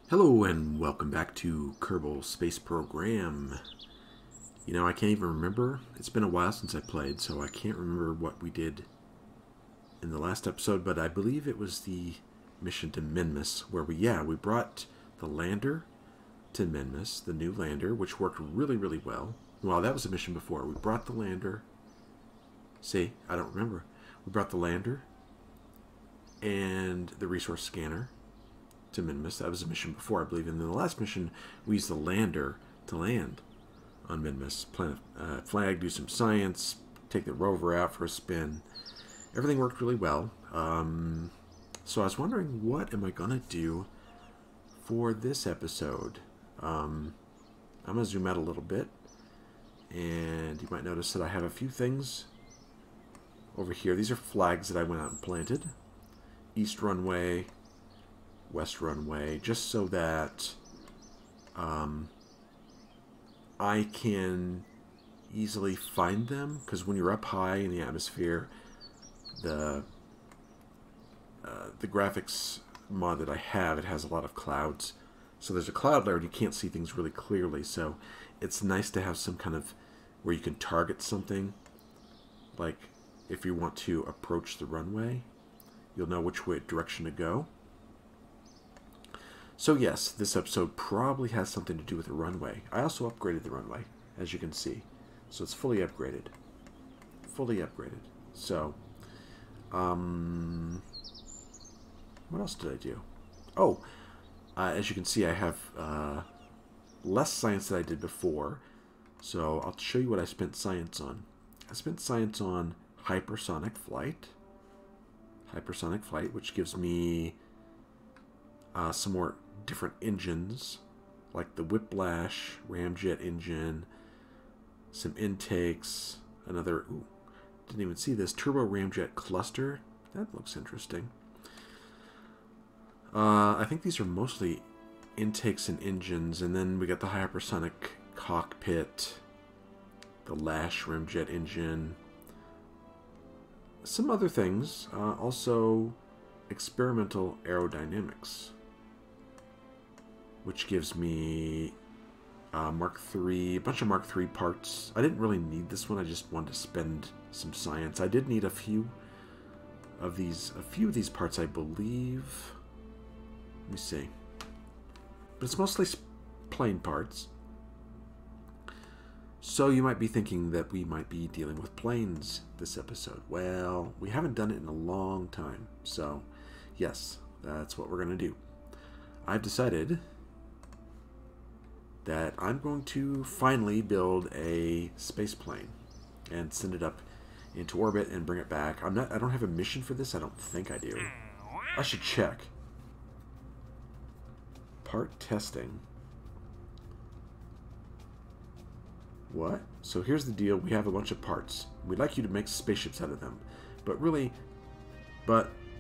Hello and welcome back to Kerbal Space Program. You know, I can't even remember. It's been a while since I played, so I can't remember what we did in the last episode, but I believe it was the mission to Minmus, where we brought the lander to Minmus, the new lander, which worked really, really well. Well, that was a mission before. We brought the lander. See, I don't remember. We brought the lander and the resource scanner to Minmus. That was a mission before, I believe. And in the last mission, we used the lander to land on Minmus, plant a flag, do some science, take the rover out for a spin. Everything worked really well. So I was wondering, what am I going to do for this episode? I'm going to zoom out a little bit, and you might notice that I have a few things over here. These are flags that I went out and planted. East runway, west runway, just so that I can easily find them, because when you're up high in the atmosphere, the graphics mod that I have, it has a lot of clouds, so there's a cloud layer and you can't see things really clearly, so it's nice to have some kind of where you can target something, like if you want to approach the runway, you'll know which direction to go. So yes, this episode probably has something to do with the runway. I also upgraded the runway, as you can see. So it's fully upgraded. Fully upgraded. So, what else did I do? Oh, as you can see, I have less science than I did before. So I'll show you what I spent science on. I spent science on hypersonic flight. Hypersonic flight, which gives me some more different engines, like the Whiplash ramjet engine, some intakes, another, ooh, didn't even see this, turbo ramjet cluster. That looks interesting. I think these are mostly intakes and engines, and then we got the hypersonic cockpit, the Lash ramjet engine, some other things, also experimental aerodynamics, which gives me Mark III, a bunch of Mark III parts. I didn't really need this one. I just wanted to spend some science. I did need a few of these parts, I believe. Let me see. But it's mostly plain parts. So you might be thinking that we might be dealing with planes this episode. Well, we haven't done it in a long time. So, yes, that's what we're going to do. I've decided that I'm going to finally build a space plane and send it up into orbit and bring it back. I don't have a mission for this. I don't think I do. I should check. Part testing. What? So here's the deal. We have a bunch of parts. We'd like you to make spaceships out of them. But we're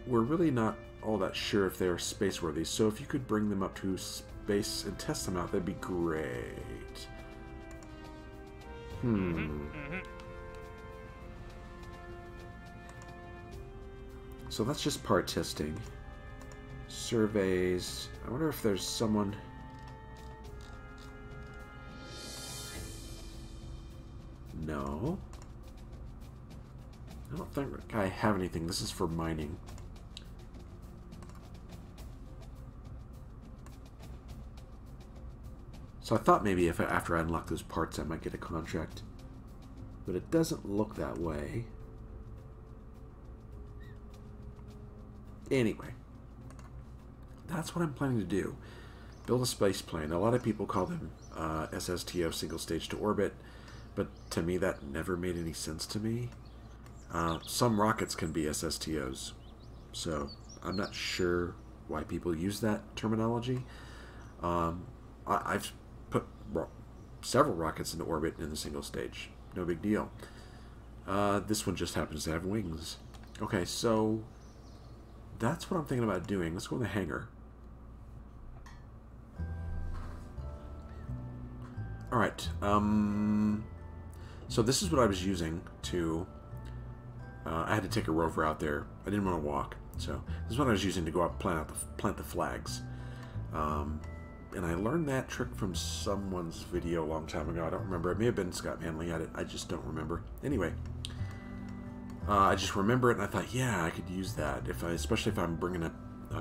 really not all that sure if they're space-worthy. So if you could bring them up to space and test them out, that'd be great. So that's just part testing. Surveys. I wonder if there's someone... No. I don't think I have anything. This is for mining. So I thought maybe if after I unlock those parts I might get a contract. But it doesn't look that way. Anyway. That's what I'm planning to do. Build a space plane. A lot of people call them SSTO, single stage to orbit. But to me, that never made any sense to me. Some rockets can be SSTOs, so I'm not sure why people use that terminology. I've put several rockets into orbit in the single stage. No big deal. This one just happens to have wings. Okay, so that's what I'm thinking about doing. Let's go in the hangar. Alright, so this is what I was using to... I had to take a rover out there. I didn't want to walk, so this is what I was using to go out and plant the flags. And I learned that trick from someone's video a long time ago. I don't remember. It may have been Scott Manley at it. I just don't remember. Anyway, I just remember it, and I thought, yeah, I could use that, especially if I'm bringing a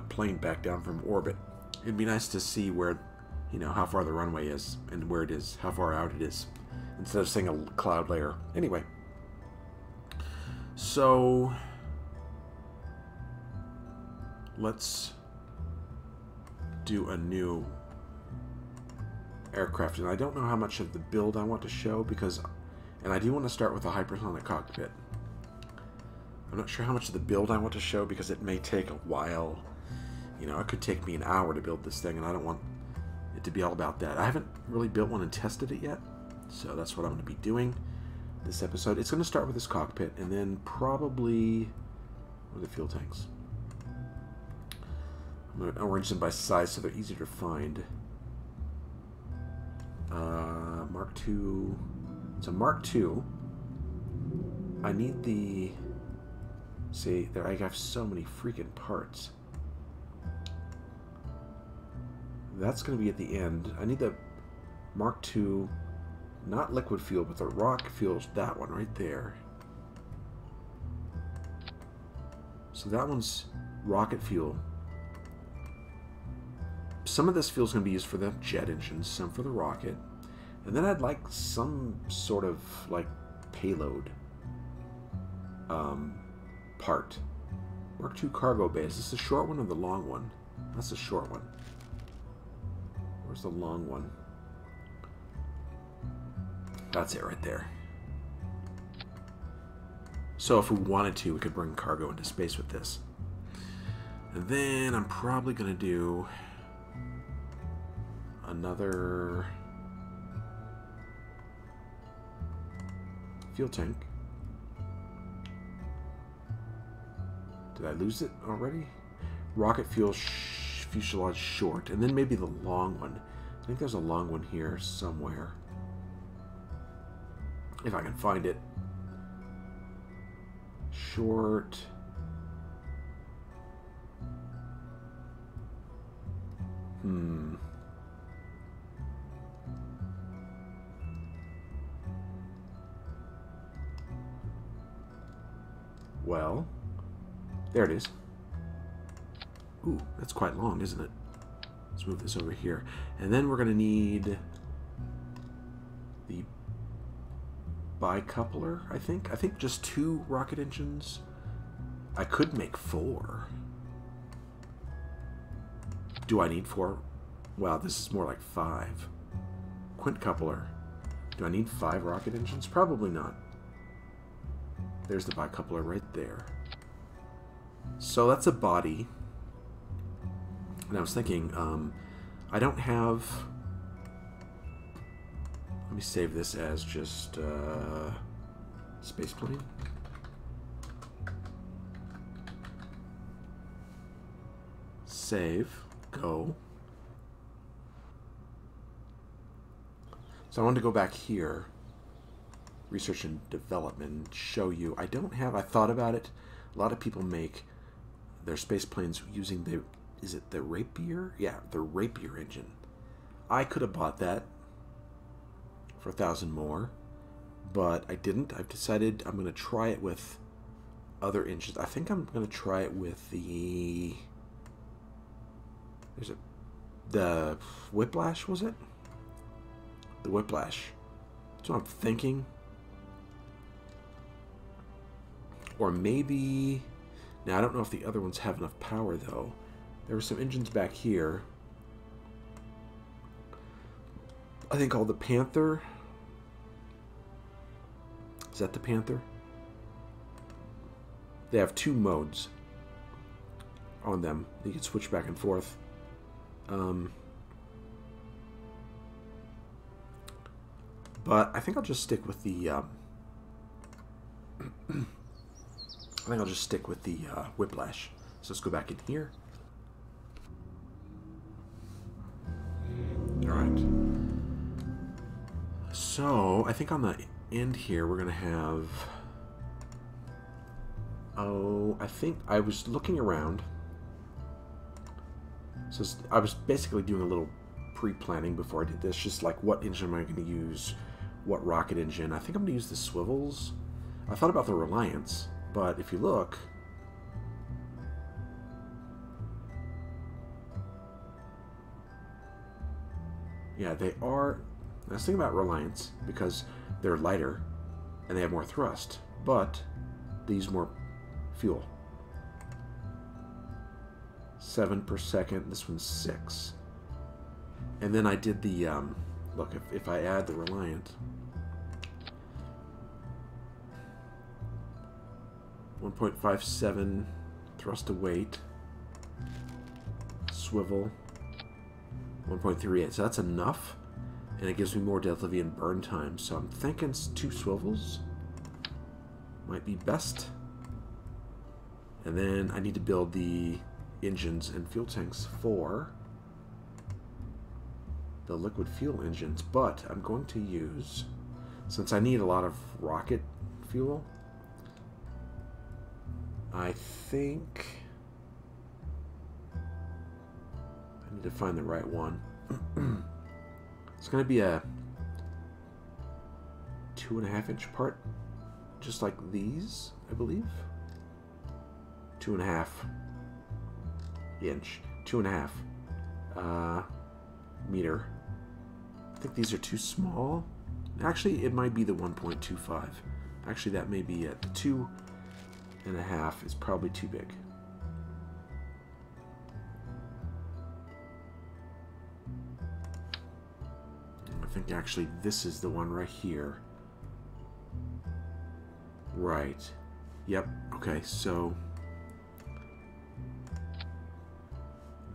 plane back down from orbit. It'd be nice to see where, how far the runway is and where it is, how far out it is, instead of seeing a cloud layer. Anyway, so let's do a new aircraft, and I don't know how much of the build I want to show and I do want to start with a hypersonic cockpit. I'm not sure how much of the build I want to show because it may take a while. It could take me an hour to build this thing, and I don't want it to be all about that. I haven't really built one and tested it yet, so that's what I'm going to be doing this episode. It's going to start with this cockpit, and then probably with the fuel tanks. I'm going to arrange them by size so they're easier to find. Mark II. It's a Mark II. I need the... See, there I have so many freaking parts. That's going to be at the end. I need the Mark II, not liquid fuel, but the rock fuel, that one right there. So that one's rocket fuel. Some of this fuel is going to be used for the jet engines, some for the rocket. And then I'd like some sort of like payload part. Mark II cargo base. Is this the short one or the long one? That's the short one. Where's the long one? That's it right there. So if we wanted to, we could bring cargo into space with this. And then I'm probably going to do another fuel tank. Did I lose it already? Rocket fuel fuselage short, and then maybe the long one. I think there's a long one here somewhere. If I can find it. Short. Well, there it is. Ooh, that's quite long, isn't it? Let's move this over here. And then we're going to need the bicoupler, I think. I think just 2 rocket engines. I could make 4. Do I need 4? Wow, this is more like 5. Quintcoupler. Do I need 5 rocket engines? Probably not. There's the bicoupler right there. So that's a body. And I was thinking, I don't have... Let me save this as just spaceplane. Save. Go. So I wanted to go back here. Research and development, show you. I don't have... I thought about it. A lot of people make their space planes using the... Is it the Rapier? Yeah, the Rapier engine. I could have bought that for 1,000 more, but I didn't. I've decided I'm going to try it with other engines. I think I'm going to try it with the... The Whiplash, was it? The Whiplash. That's what I'm thinking. Or maybe... Now, I don't know if the other ones have enough power, though. There were some engines back here. I think called the Panther. Is that the Panther? They have 2 modes on them. You can switch back and forth. But I think I'll just stick with the... I think I'll just stick with the Whiplash. So let's go back in here. Alright. So, I think on the end here we're going to have... Oh, I think I was looking around. So I was basically doing a little pre-planning before I did this, just like what engine am I going to use, what rocket engine. I think I'm going to use the swivels. I thought about the Reliance, but if you look, yeah, they are. I was thinking about Reliance because they're lighter and they have more thrust, but they use more fuel. 7 per second. This one's 6. And then I did the look. If I add the Reliant, 1.57 thrust to weight, swivel 1.38. So that's enough, and it gives me more delta V and burn time. So I'm thinking 2 swivels might be best. And then I need to build the engines and fuel tanks for the liquid fuel engines, but I'm going to use, since I need a lot of rocket fuel, I think I need to find the right one. It's going to be a 2.5-inch part, just like these, I believe. 2.5 inch, 2.5 meter. I think these are too small. Actually, it might be the 1.25. Actually, that may be it. The 2.5 is probably too big. I think actually this is the one right here. Right. Yep. Okay, so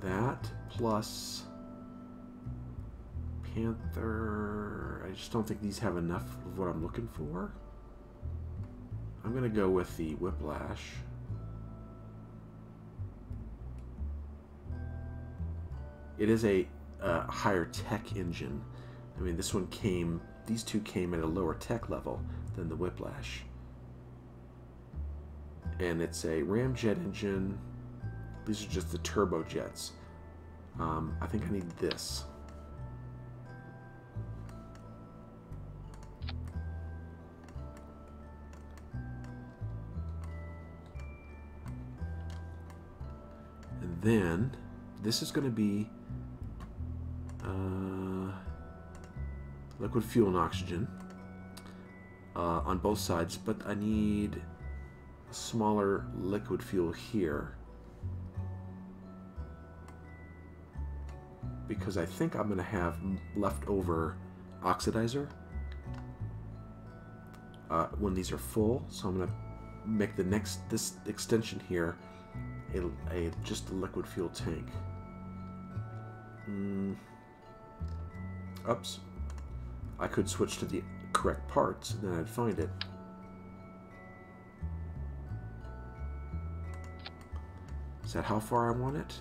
that plus Panther. I just don't think these have enough of what I'm looking for. I'm going to go with the Whiplash. It is a higher tech engine. I mean, this one came, these two came at a lower tech level than the Whiplash. And it's a ramjet engine. These are just the turbojets. I think I need this. And then this is going to be liquid fuel and oxygen on both sides, but I need a smaller liquid fuel here because I think I'm going to have leftover oxidizer when these are full. So I'm going to make the this extension here just a liquid fuel tank. Oops. I could switch to the correct parts and then I'd find it. Is that how far I want it?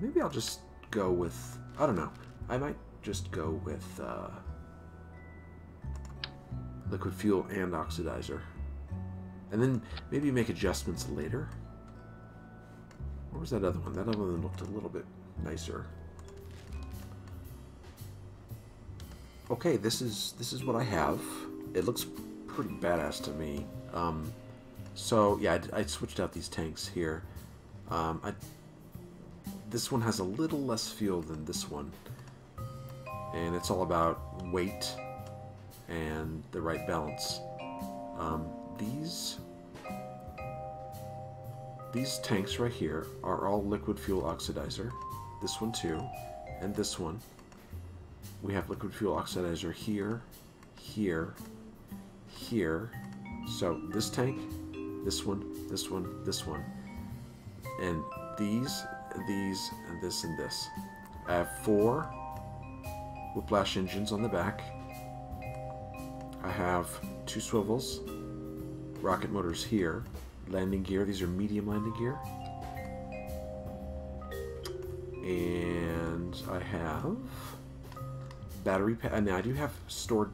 Maybe I'll just go with, I don't know. I might just go with liquid fuel and oxidizer. And then maybe make adjustments later. Where was that other one? That other one looked a little bit nicer. Okay, this is what I have. It looks pretty badass to me. So yeah, I switched out these tanks here. This one has a little less fuel than this one, and it's all about weight and the right balance. These tanks right here are all liquid fuel oxidizer. This one too, and this one. We have liquid fuel oxidizer here, here, here. So this tank, this one, this one, this one. And these, and this, and this. I have 4 Whiplash engines on the back. I have 2 swivels, rocket motors here, landing gear. These are medium landing gear. And I have battery pack. Now I do have stored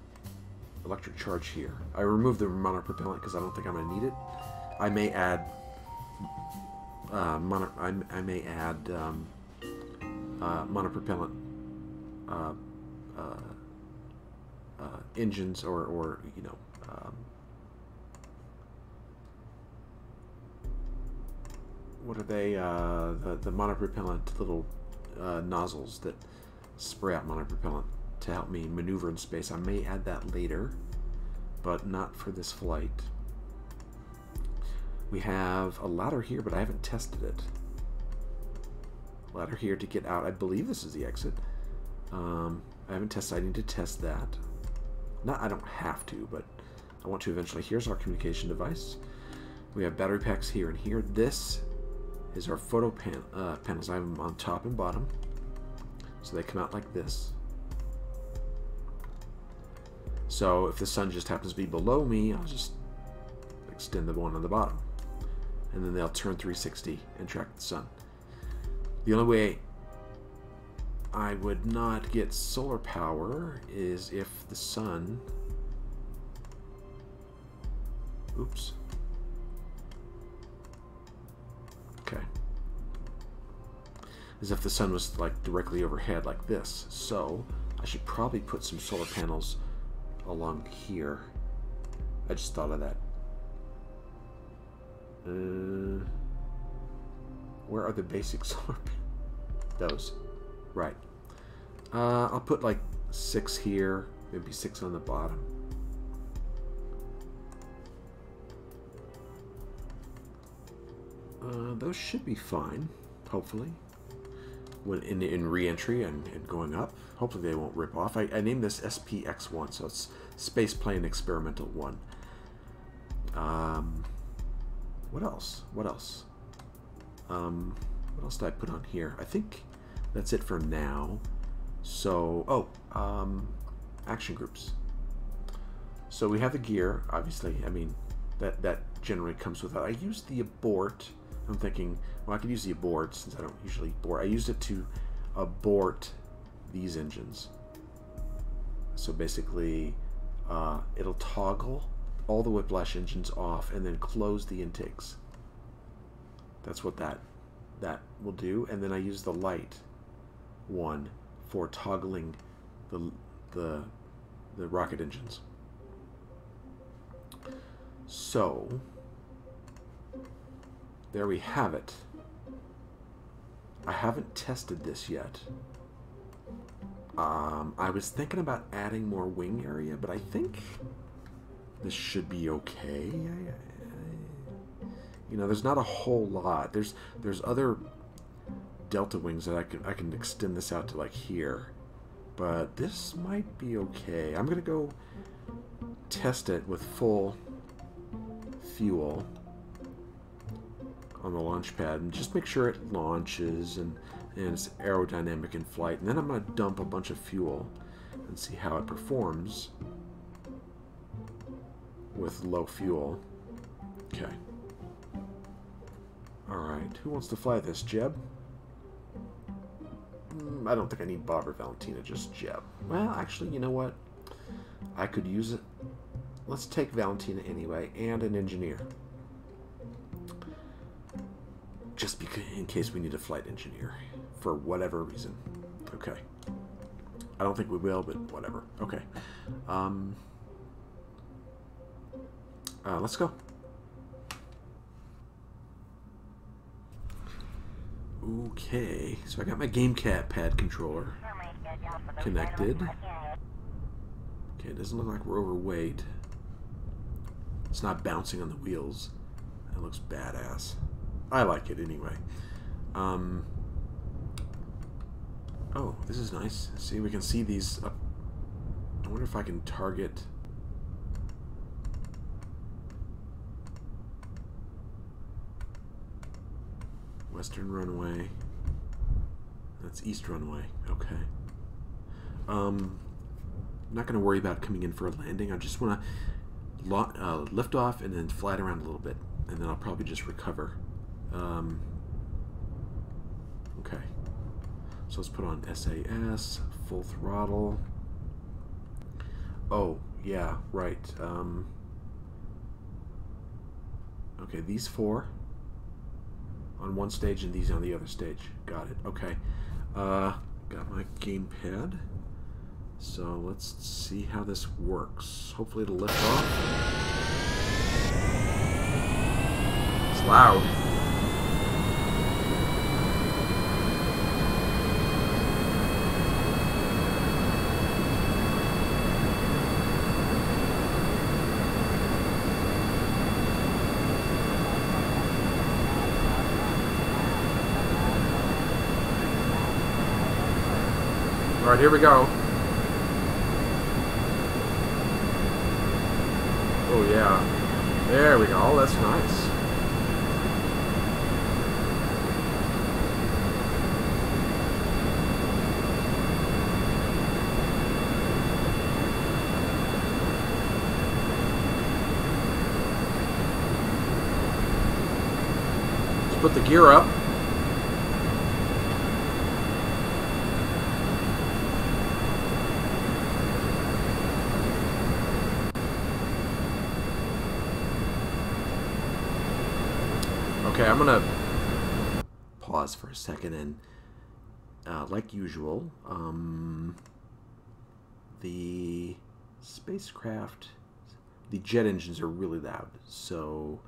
electric charge here. I removed the monopropellant because I don't think I'm going to need it. I may add monopropellant engines, or you know, what are they? The monopropellant little nozzles that spray out monopropellant to help me maneuver in space. I may add that later, but not for this flight. We have a ladder here, but I haven't tested it. Ladder here to get out. I believe this is the exit. I haven't tested. I need to test that. I don't have to, but I want to eventually. Here's our communication device. We have battery packs here and here. This is our photo panels. I have them on top and bottom, so they come out like this. So if the sun just happens to be below me, I'll just extend the one on the bottom, and then they'll turn 360 and track the sun. The only way I would not get solar power is if the sun, oops, okay, is if the sun was like directly overhead like this. So I should probably put some solar panels along here. I just thought of that. Where are the basic solar panels? Those. Right. I'll put like 6 here, maybe 6 on the bottom. Those should be fine, hopefully. When in re-entry and going up, hopefully they won't rip off. I named this SP-X1, so it's Space Plane Experimental 1. What else? What else? What else did I put on here? I think that's it for now. So, action groups. So we have the gear, obviously. I mean, that generally comes with that. I used the abort. I'm thinking, well, I could use the abort since I don't usually abort. I used it to abort these engines. So basically, it'll toggle all the whiplash engines off and then close the intakes. That's what that will do. And then I use the light one for toggling the rocket engines. So there we have it. I haven't tested this yet. I was thinking about adding more wing area, but I think this should be okay. You know, there's not a whole lot. There's other delta wings that I can extend this out to like here, but this might be okay. I'm gonna go test it with full fuel on the launch pad and just make sure it launches and it's aerodynamic in flight, and then I'm gonna dump a bunch of fuel and see how it performs with low fuel. Okay. Alright, who wants to fly this? Jeb? I don't think I need Bob or Valentina, just Jeb. Well, actually, you know what? I could use it. Let's take Valentina anyway, and an engineer. Just because, in case we need a flight engineer, for whatever reason. Okay. I don't think we will, but whatever. Okay. Let's go. Okay, so I got my gamepad controller connected. Okay, it doesn't look like we're overweight. It's not bouncing on the wheels. That looks badass. I like it anyway. Oh, this is nice. See, we can see these up. I wonder if I can target. Western runway. That's east runway. Okay. I'm not going to worry about coming in for a landing. I just want to lift off and then fly it around a little bit, and then I'll probably just recover. Okay. So let's put on SAS, full throttle. Oh, yeah, right. Okay, these 4 on one stage and these on the other stage. Got it. Okay. Got my gamepad. So let's see how this works. Hopefully it'll lift off. It's loud. All right, here we go. Oh yeah, there we go. Oh, that's nice. Let's put the gear up. Okay, I'm gonna pause for a second and, like usual, the spacecraft, the jet engines are really loud. So,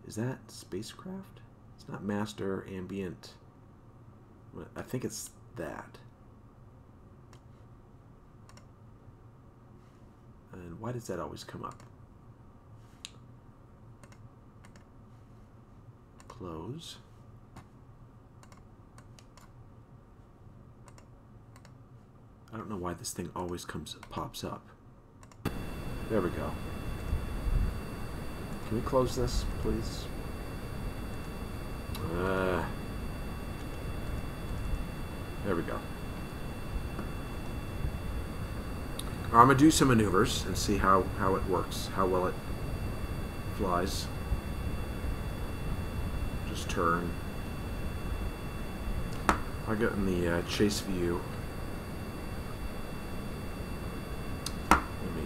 is that spacecraft? It's not master, ambient. I think it's that. And why does that always come up? Close. I don't know why this thing always pops up. There we go. Can we close this, please? There we go. I'm gonna do some maneuvers and see how it works, how well it flies. Just turn. I'll get in the chase view. Let me.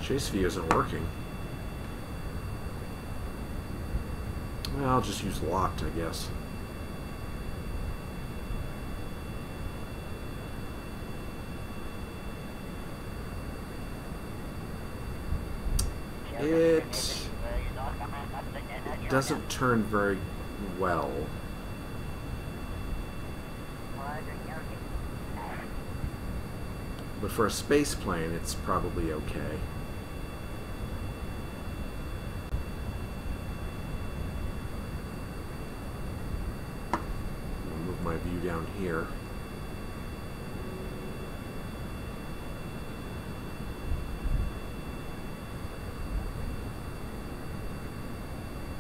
Chase view isn't working. Well, I'll just use locked, I guess. It doesn't turn very well. But for a space plane, it's probably okay. I'll move my view down here.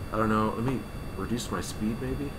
I don't know, let me reduce my speed maybe?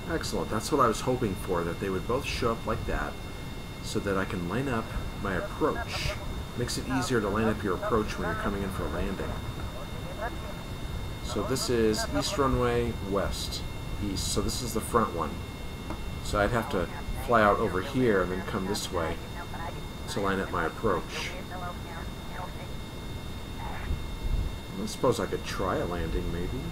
Excellent. That's what I was hoping for, that they would both show up like that so that I can line up my approach. Makes it easier to line up your approach when you're coming in for a landing. So this is east runway, west, east. So this is the front one. So I'd have to fly out over here and then come this way to line up my approach. I suppose I could try a landing maybe.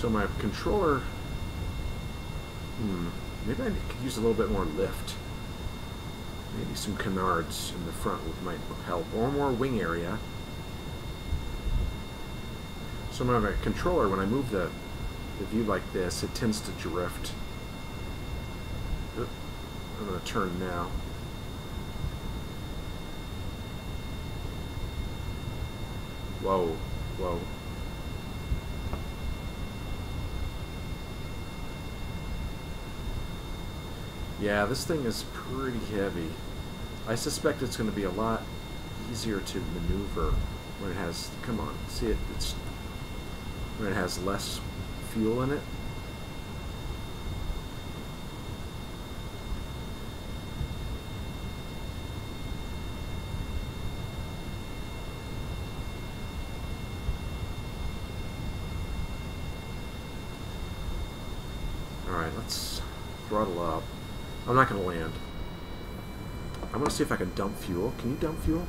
So my controller, maybe I could use a little bit more lift. Maybe some canards in the front might help, or more wing area. So my controller, when I move the view like this, it tends to drift. Oop, I'm going to turn now. Whoa, whoa. Yeah, this thing is pretty heavy. I suspect it's going to be a lot easier to maneuver when it has, come on, see it, it's when it has less fuel in it. Alright, let's throttle up. I'm not going to land. I'm going to see if I can dump fuel. Can you dump fuel?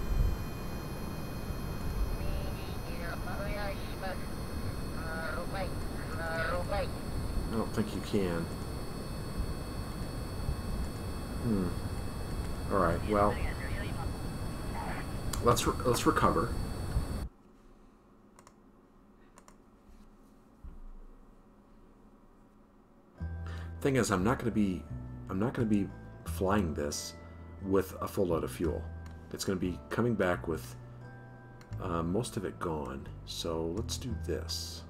I don't think you can. Alright, well, let's recover. Thing is, I'm not going to be flying this with a full load of fuel. It's going to be coming back with most of it gone. So let's do this.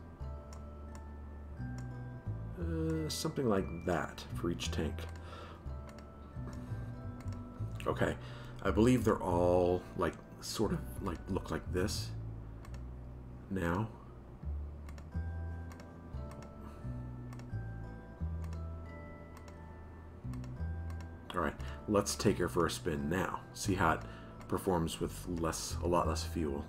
Something like that for each tank. Okay, I believe they're all like sort of like look like this now. Alright, let's take her for a spin now. See how it performs with a lot less fuel.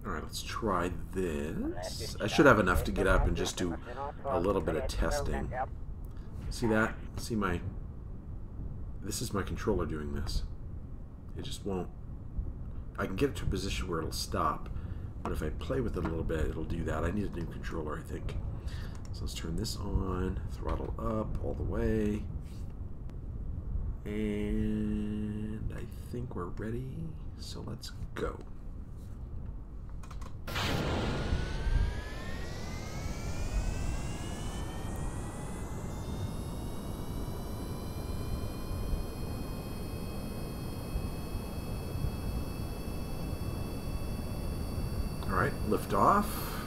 Alright, let's try this. I should have enough to get up and just do a little bit of testing. See that? See my... This is my controller doing this. It just won't... I can get it to a position where it'll stop. But if I play with it a little bit, it'll do that. I need a new controller, I think. So let's turn this on, throttle up all the way. And I think we're ready. So let's go. Alright, lift off.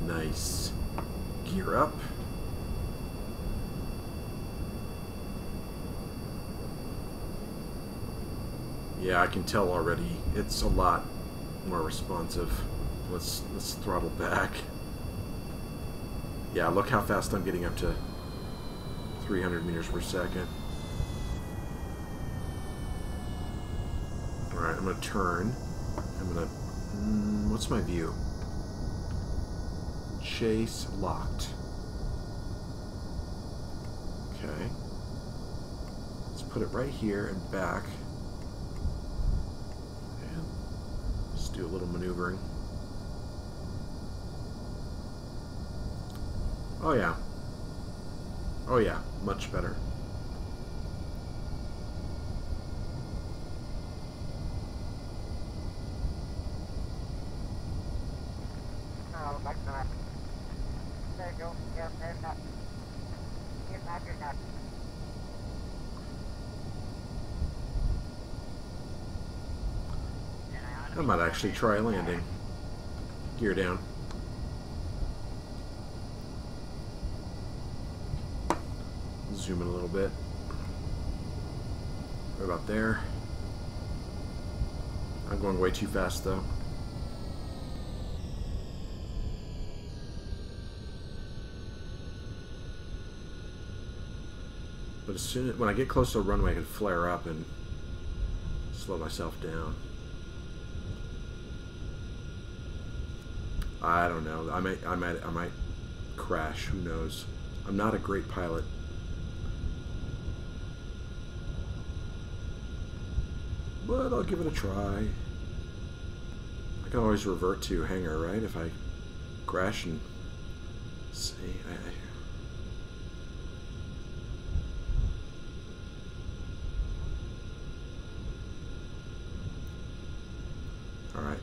Nice. Gear up. Yeah, I can tell already. It's a lot more responsive. Let's throttle back. Yeah, look how fast I'm getting up to 300 meters per second. Alright, I'm going to turn. I'm going to... what's my view? Chase locked. Okay. Let's put it right here and back. And just do a little maneuvering. Oh yeah. Oh yeah, much better. There you go. Yeah, there's that. Here's that, here's that. I might actually try landing. Gear down. Zoom in a little bit. Right about there. I'm going way too fast though. But as soon as when I get close to a runway, I can flare up and slow myself down. I don't know. I might crash. Who knows? I'm not a great pilot. but I'll give it a try. I can always revert to hangar, right? If I crash and say... Alright.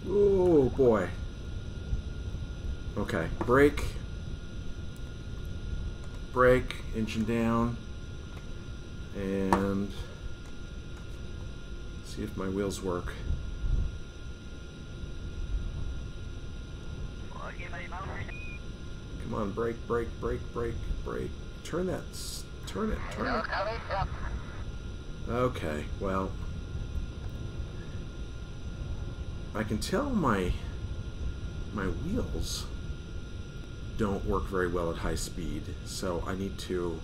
Oh boy. Okay, brake. Brake, engine down. And see if my wheels work. Come on, brake, brake, brake, brake, brake. Turn that. Turn it, turn it. Okay, well. I can tell my wheels don't work very well at high speed, so I need to...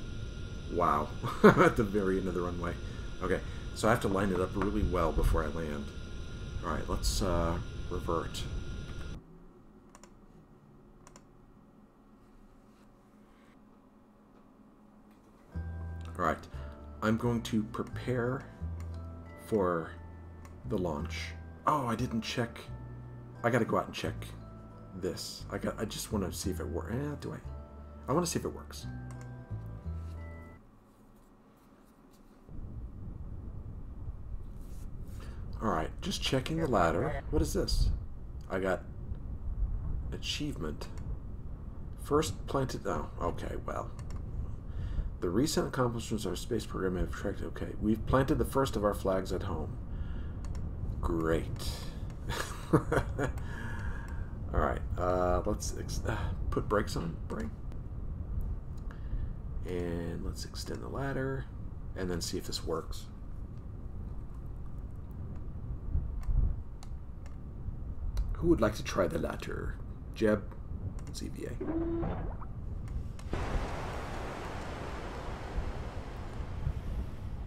Wow. At the very end of the runway. Okay, so I have to line it up really well before I land. Alright, let's revert. Alright, I'm going to prepare for the launch. Oh, I didn't check. I gotta go out and check this. I just want to see if it works. Do I? I want to see if it works. Alright, just checking the ladder. What is this? I got achievement. First planted... Oh, okay, well. The recent accomplishments of our space program have tracked... Okay, we've planted the first of our flags at home. Great. Alright, let's put brakes on. Brake. And let's extend the ladder. And then see if this works. Who would like to try the ladder? Jeb, ZVA.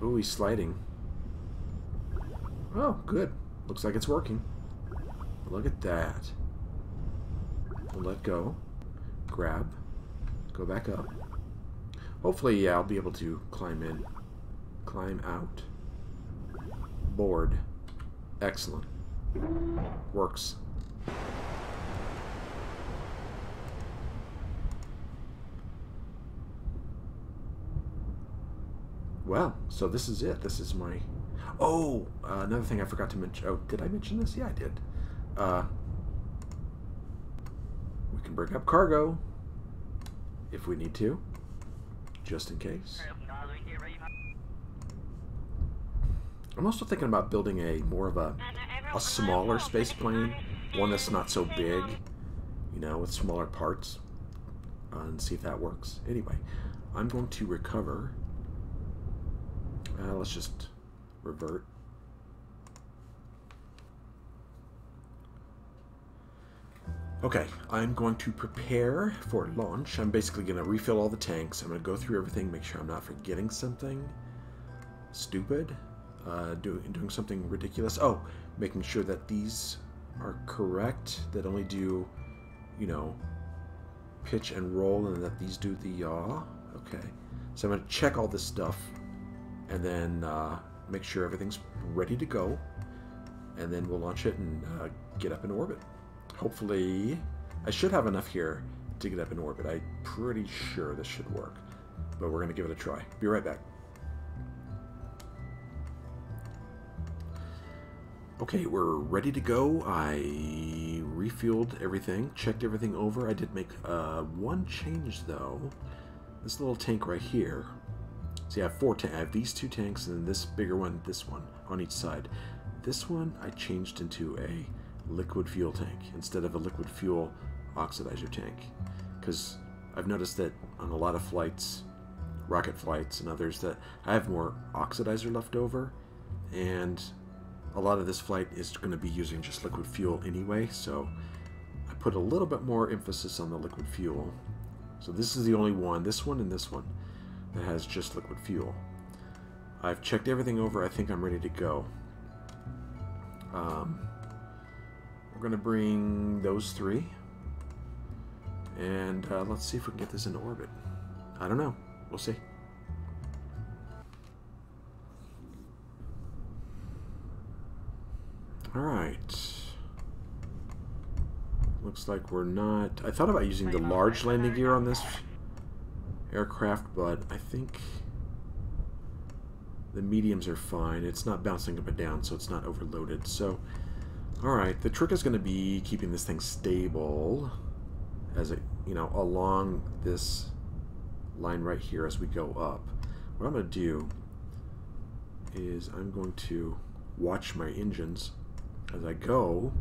Oh, he's sliding. Oh, good. Looks like it's working. Look at that. We'll let go. Grab. Go back up. Hopefully, yeah, I'll be able to climb in. Climb out. Board. Excellent. Works. Well, so this is it. This is my... Oh, another thing I forgot to mention. Oh, did I mention this? Yeah, I did. We can bring up cargo if we need to, just in case. I'm also thinking about building a more of a smaller space plane, one that's not so big, you know, with smaller parts, and see if that works. Anyway, I'm going to recover. Let's just revert. Okay, I'm going to prepare for launch. I'm basically going to refill all the tanks. I'm going to go through everything, make sure I'm not forgetting something stupid, doing something ridiculous. Oh, making sure that these are correct, that only do, you know, pitch and roll, and that these do the yaw. Okay, so I'm going to check all this stuff, and then make sure everything's ready to go, and then we'll launch it and get up in orbit. Hopefully, I should have enough here to get up in orbit. I'm pretty sure this should work, but we're going to give it a try. Be right back. Okay, we're ready to go. I refueled everything, checked everything over. I did make one change, though. This little tank right here. See, I have four tanks. I have these two tanks, and then this bigger one, this one, on each side. This one I changed into a liquid fuel tank instead of a liquid fuel oxidizer tank, because I've noticed that on a lot of flights, rocket flights and others, that I have more oxidizer left over, and a lot of this flight is going to be using just liquid fuel anyway, so I put a little bit more emphasis on the liquid fuel. So this is the only one, this one and this one, that has just liquid fuel. I've checked everything over. I think I'm ready to go. We're going to bring those three, And let's see if we can get this into orbit. I don't know. We'll see. Alright. Looks like we're not... I thought about using the large landing gear on this aircraft, but I think the mediums are fine. It's not bouncing up and down, so it's not overloaded. So, alright, the trick is going to be keeping this thing stable as it, you know, along this line right here as we go up. What I'm going to do is I'm going to watch my engines as I go,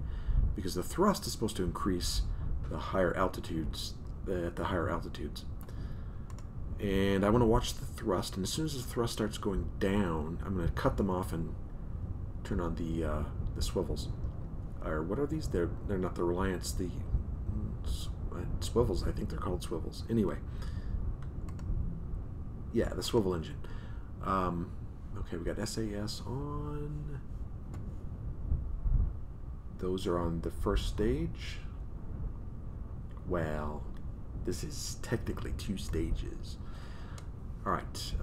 because the thrust is supposed to increase the higher altitudes, at the higher altitudes. And I want to watch the thrust, and as soon as the thrust starts going down, I'm going to cut them off and turn on the swivels. Or what are these? They're not the Reliance, the swivels. I think they're called swivels. Anyway, yeah, the swivel engine. Okay, we got SAS on. Those are on the first stage. Well, this is technically 2 stages. Alright,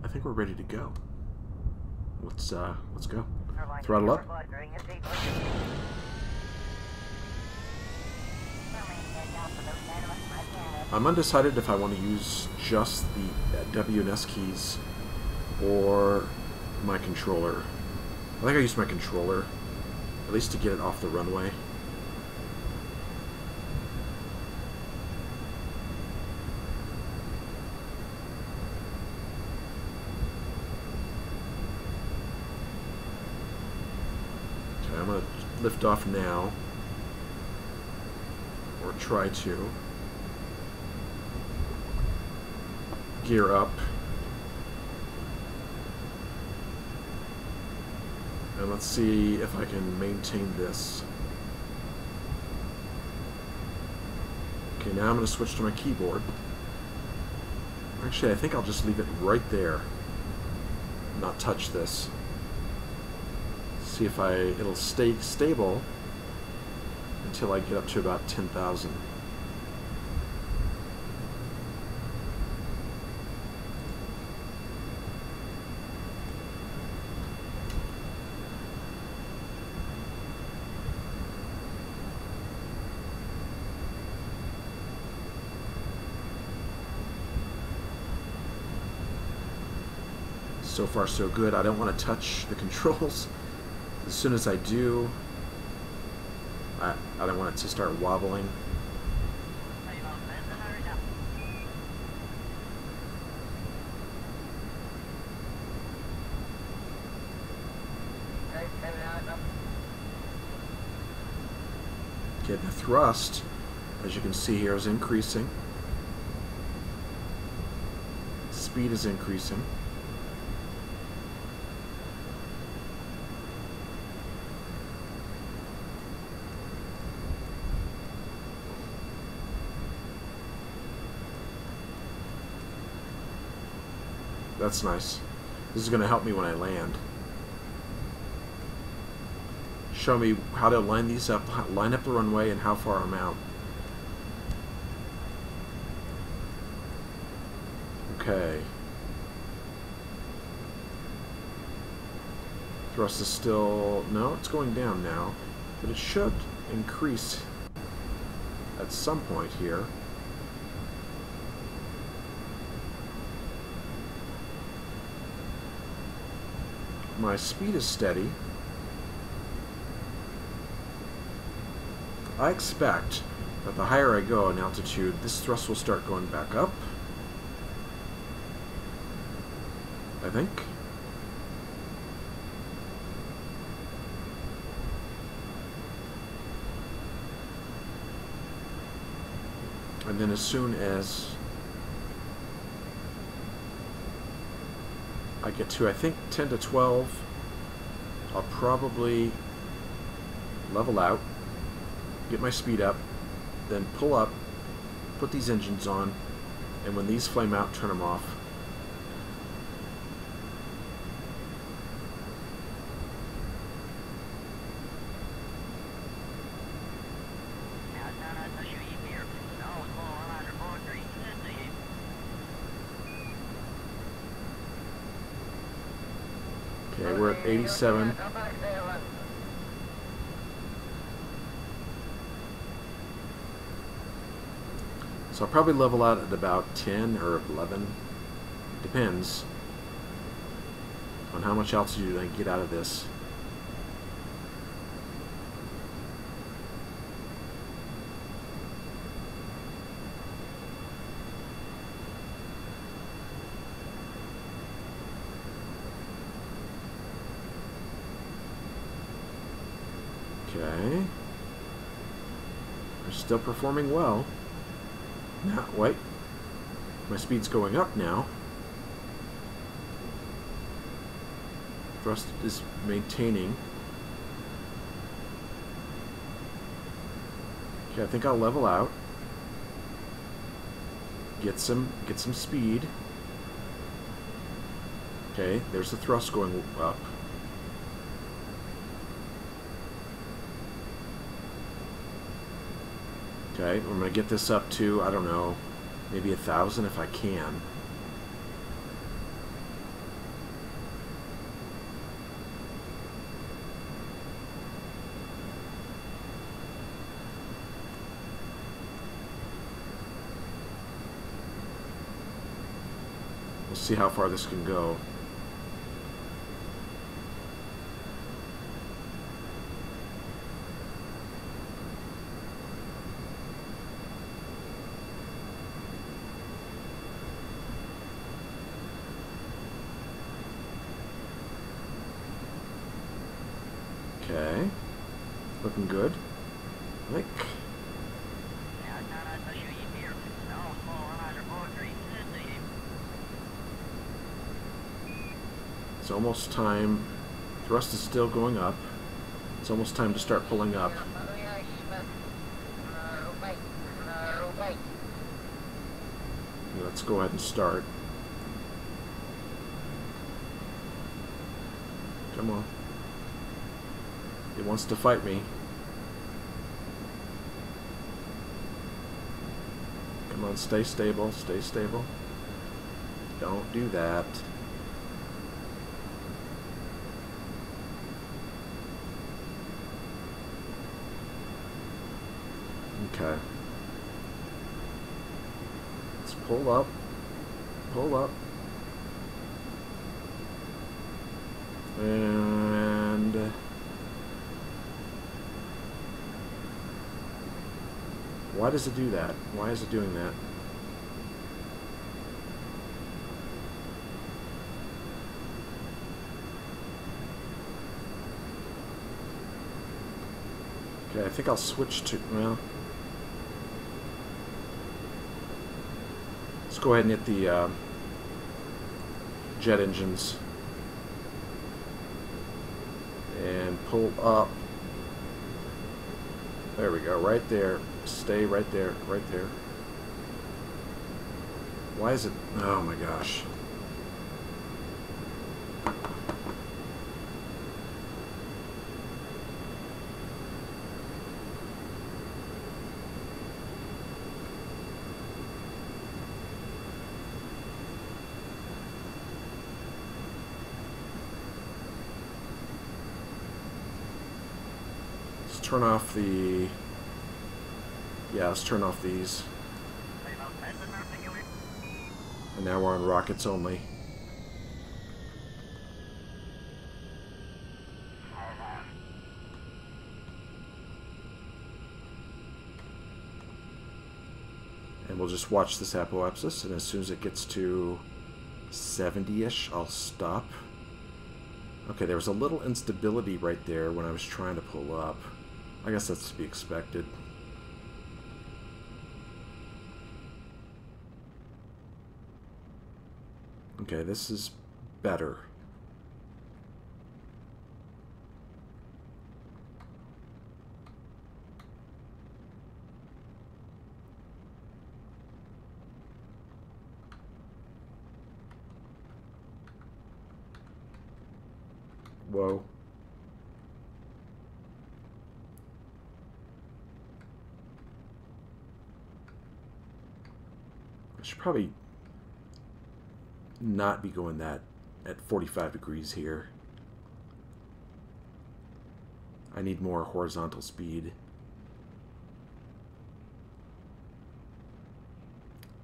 I think we're ready to go. Let's go. Throttle up. I'm undecided if I want to use just the W and S keys or my controller. I think I use my controller, at least to get it off the runway. Okay, I'm going to lift off now, or try to. Gear up. And let's see if I can maintain this. Okay, now I'm going to switch to my keyboard. Actually, I think I'll just leave it right there. Not touch this. See if it'll stay stable until I get up to about 10,000. So far so good. I don't want to touch the controls. As soon as I do, I don't want it to start wobbling. Okay, the thrust, as you can see here, is increasing. Speed is increasing. That's nice. This is going to help me when I land. Show me how to line these up, line up the runway, and how far I'm out. Okay. Thrust is still... No, it's going down now. But it should increase at some point here. My speed is steady. I expect that the higher I go in altitude, this thrust will start going back up. I think. And then as soon as I get to, I think, 10 to 12, I'll probably level out, get my speed up, then pull up, put these engines on, and when these flame out, turn them off. we're at 87. So I'll probably level out at about 10 or 11. Depends on how much altitude I can get out of this. Okay. They're still performing well. Now, wait. My speed's going up now. Thrust is maintaining. Okay, I think I'll level out. Get some speed. Okay, there's the thrust going up. Okay, I'm going to get this up to, I don't know, maybe 1,000 if I can. We'll see how far this can go. Okay, looking good, I think. It's almost time. Thrust is still going up. It's almost time to start pulling up. Let's go ahead and start. Come on. It wants to fight me. Come on, stay stable, stay stable. Don't do that. Okay. Let's pull up. Pull up. And why does it do that? Why is it doing that? Okay, I think I'll switch to, well, let's go ahead and hit the jet engines and pull up. There we go, right there. Stay right there, right there. Why is it? Oh my gosh. Let's turn off the... Yeah, let's turn off these. And now we're on rockets only. And we'll just watch this apoapsis, and as soon as it gets to 70-ish, I'll stop. Okay, there was a little instability right there when I was trying to pull up. I guess that's to be expected. Okay, this is better. Whoa. I should probably not be going that at 45 degrees here. I need more horizontal speed.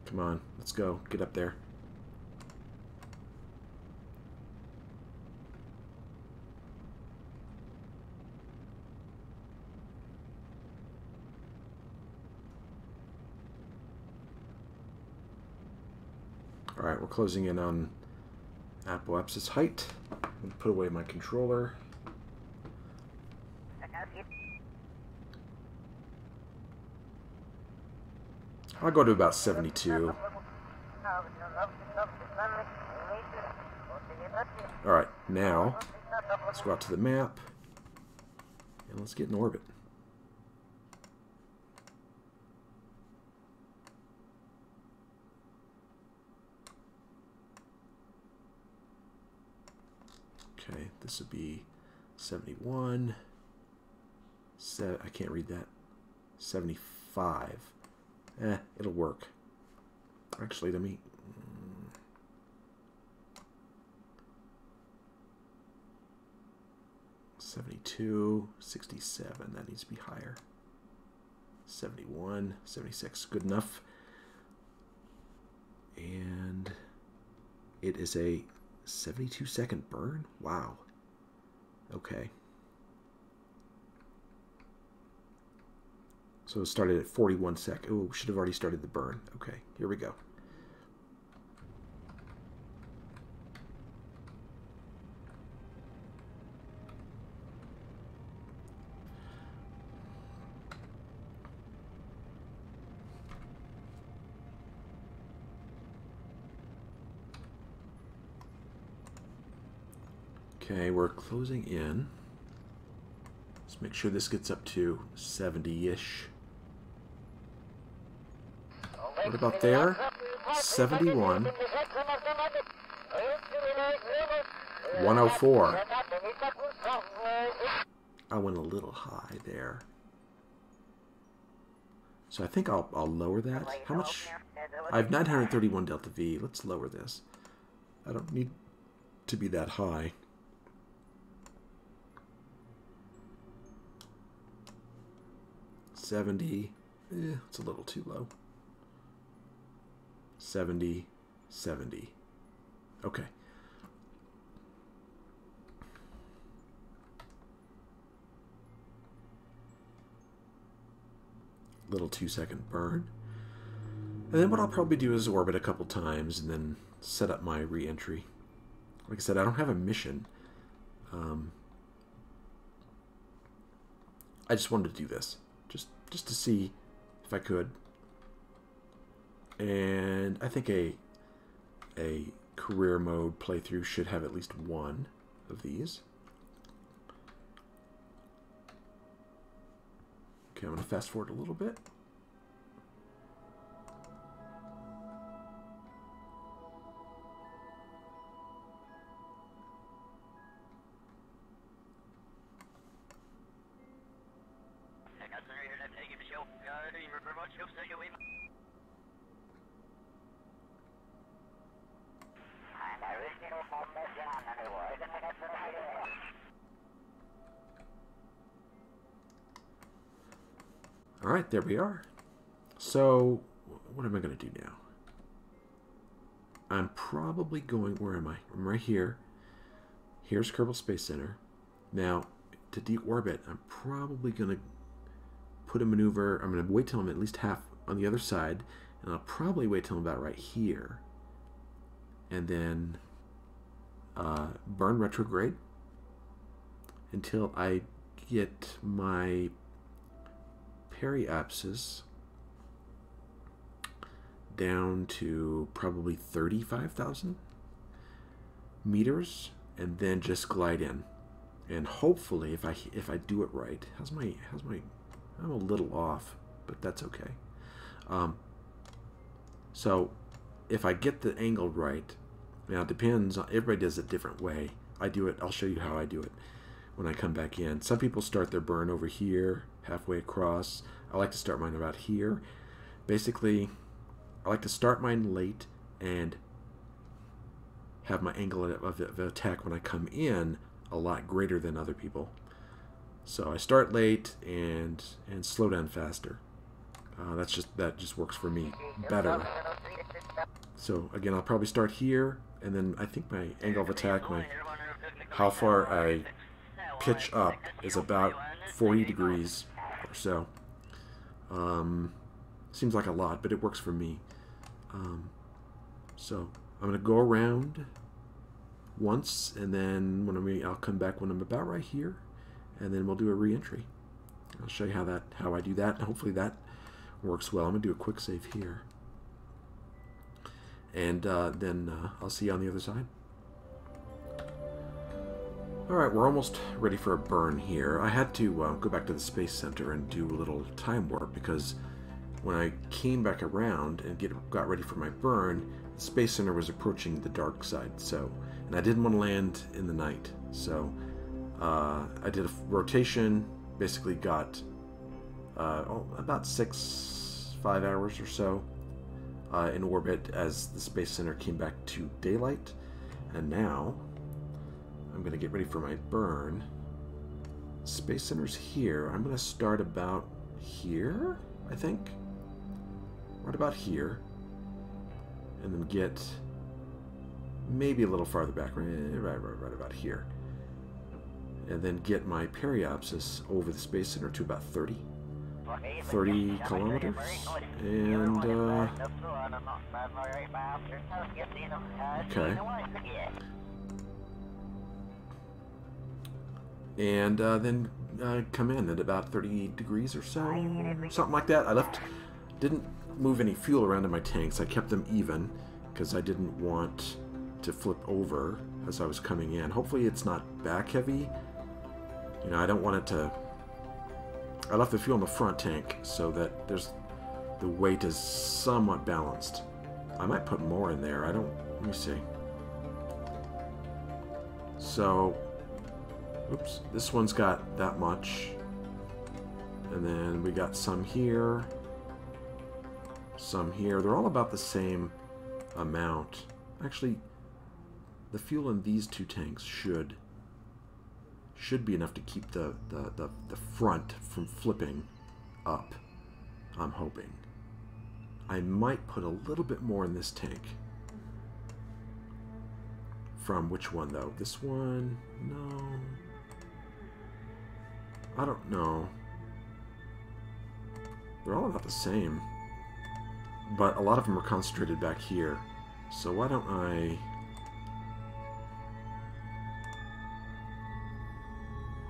Come on, let's go. Get up there. Alright, we're closing in on apoapsis height. I'm going to put away my controller. I'll go to about 72. Alright, now let's go out to the map and let's get in orbit. Okay, this would be 71. I can't read that. 75. It'll work. Actually, let me... 72, 67. That needs to be higher. 71, 76. Good enough. And it is a 72-second burn? Wow. Okay. So it started at 41 seconds. Oh, should have already started the burn. Okay, here we go. Okay, we're closing in. Let's make sure this gets up to 70-ish. What about there? 71. 104. I went a little high there. So I think I'll lower that. How much? I have 931 delta V. Let's lower this. I don't need to be that high. 70. It's a little too low. 70, 70. Okay. Little 2-second burn. And then what I'll probably do is orbit a couple times and then set up my re-entry. Like I said, I don't have a mission. I just wanted to do this. Just to see if I could. And I think a career mode playthrough should have at least one of these. Okay, I'm going to fast forward a little bit. All right, there we are. So, what am I going to do now? I'm probably going, where am I? I'm right here. Here's Kerbal Space Center. Now, to deorbit, I'm probably going to put a maneuver. I'm going to wait till I'm at least half on the other side, and I'll probably wait till I'm about right here. And then burn retrograde until I get my periapsis down to probably 35,000 meters, and then just glide in. And hopefully, if I do it right, how's my I'm a little off, but that's okay. So if I get the angle right, now it depends. Everybody does it a different way. I do it. I'll show you how I do it when I come back in. Some people start their burn over here, halfway across. I like to start mine about here. Basically, I like to start mine late and have my angle of attack when I come in a lot greater than other people. So I start late and slow down faster. That just works for me better. So again, I'll probably start here, and then I think my angle of attack, how far I pitch up is about 40 degrees or so. Seems like a lot, but it works for me. So I'm going to go around once, and then I'll come back when I'm about right here, and then we'll do a re-entry. I'll show you how I do that, and hopefully that works well. I'm going to do a quick save here. And then I'll see you on the other side. Alright, we're almost ready for a burn here. I had to go back to the Space Center and do a little time warp, because when I came back around and got ready for my burn, the Space Center was approaching the dark side, and I didn't want to land in the night. So I did a rotation, basically got about 5 hours or so in orbit as the Space Center came back to daylight, and now I'm going to get ready for my burn. Space Center's here. I'm going to start about here, I think. Right about here. And then get maybe a little farther back, right about here. And then get my periapsis over the Space Center to about 30 kilometers. And, okay. And then come in at about 30 degrees or so, something like that. Didn't move any fuel around in my tanks. I kept them even because I didn't want to flip over as I was coming in. Hopefully it's not back heavy. You know, I don't want it to... I left the fuel in the front tank so that the weight is somewhat balanced. I might put more in there. Let me see. So, oops, this one's got that much. And then we got some here. Some here. They're all about the same amount. Actually, the fuel in these two tanks should be enough to keep the front from flipping up, I'm hoping. I might put a little bit more in this tank. From which one, though? This one? No. I don't know. They're all about the same. But a lot of them are concentrated back here. So why don't I...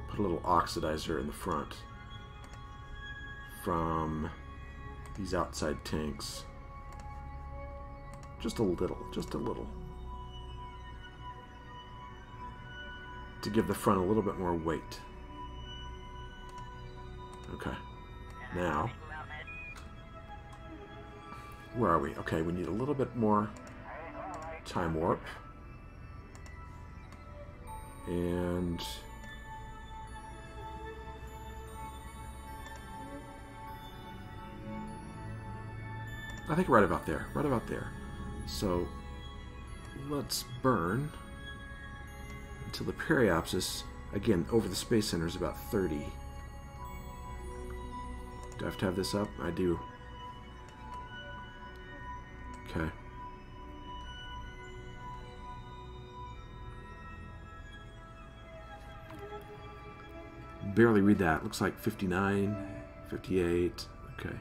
put a little oxidizer in the front from these outside tanks. Just a little. To give the front a little bit more weight. Okay. Now, where are we? Okay, we need a little bit more time warp. And I think right about there. So let's burn until the periapsis, again, over the Space Center is about 30. Do I have to have this up? I do. Okay. Barely read that. Looks like 59, 58. Okay.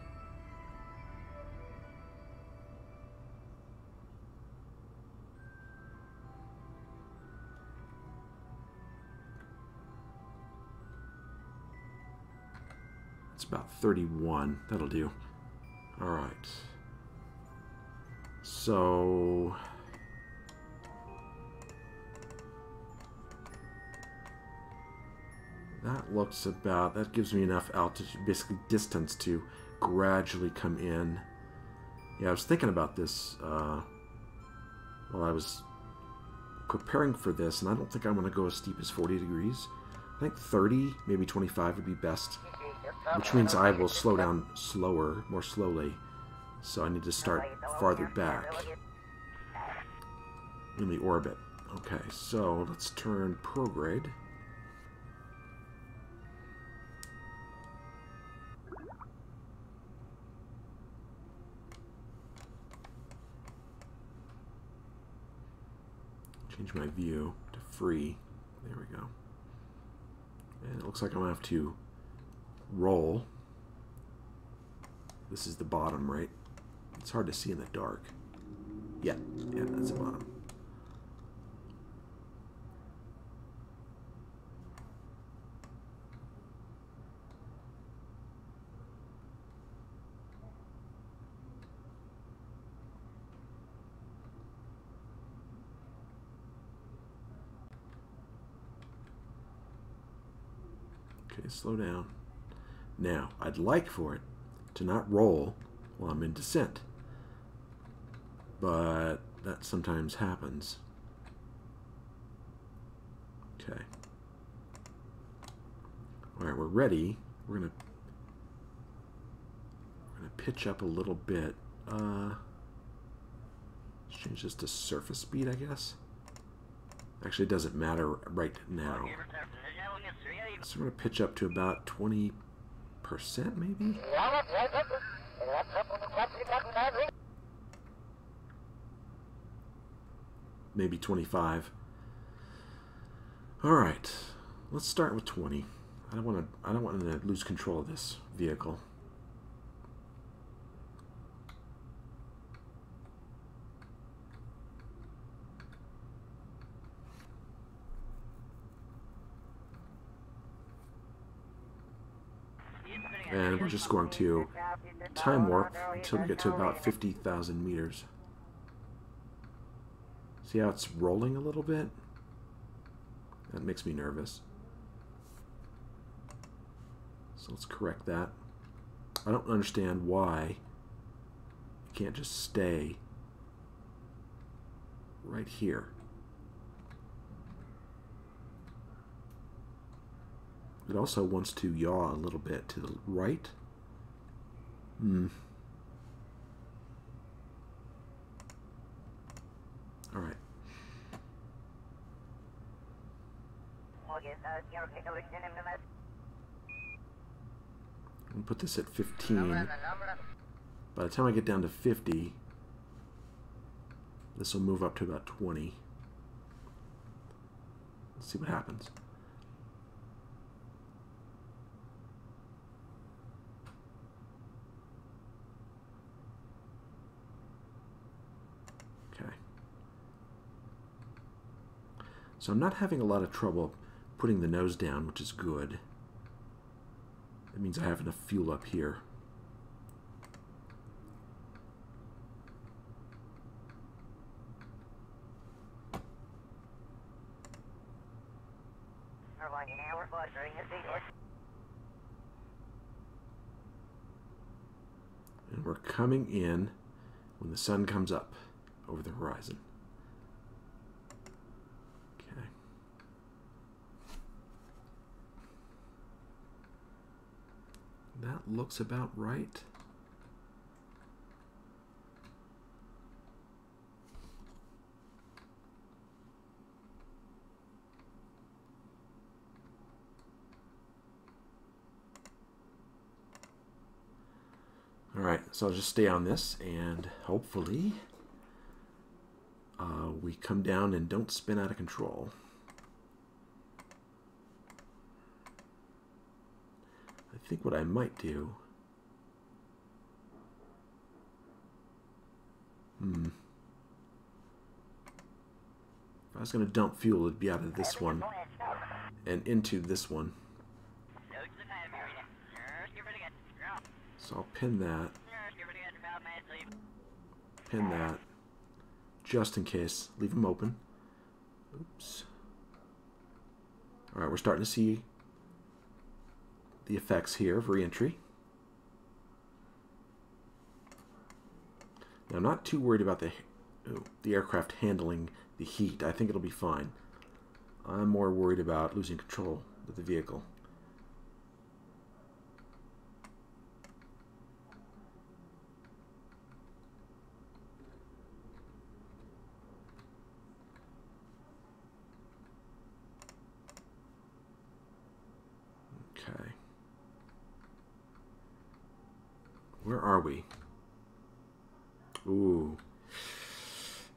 It's about 31. That'll do. All right. So that gives me enough altitude, basically distance, to gradually come in. Yeah, I was thinking about this while I was preparing for this, and I don't think I want to go as steep as 40 degrees. I think 30, maybe 25 would be best, which means I will slow down more slowly. So I need to start farther back in the orbit. Okay, so let's turn prograde. Change my view to free. There we go. And it looks like I'm going to have to roll. This is the bottom, right? It's hard to see in the dark. Yeah, that's the bottom. Okay, slow down. Now, I'd like for it to not roll while I'm in descent, but that sometimes happens. Okay. Alright, we're ready. We're gonna pitch up a little bit. Let's change this to surface speed, I guess. Actually, it doesn't matter right now. So we're going to pitch up to about 20%, maybe? Maybe 25. All right, let's start with 20. I don't want to lose control of this vehicle. And we're just going to time warp until we get to about 50,000 meters. See how it's rolling a little bit? That makes me nervous. So let's correct that. I don't understand why it can't just stay right here. It also wants to yaw a little bit to the right. All right. I'll put this at 15. By the time I get down to 50, this will move up to about 20. Let's see what happens. So I'm not having a lot of trouble putting the nose down, which is good. That means I have enough fuel up here. And we're coming in when the sun comes up over the horizon. That looks about right. All right, so I'll just stay on this and hopefully we come down and don't spin out of control. I think what I might do, if I was going to dump fuel, it'd be out of this one and into this one. So I'll pin that, just in case. Leave them open. Oops. All right, we're starting to see the effects here of re-entry. Now, I'm not too worried about the aircraft handling the heat. I think it'll be fine. I'm more worried about losing control of the vehicle. Okay. Where are we? Ooh.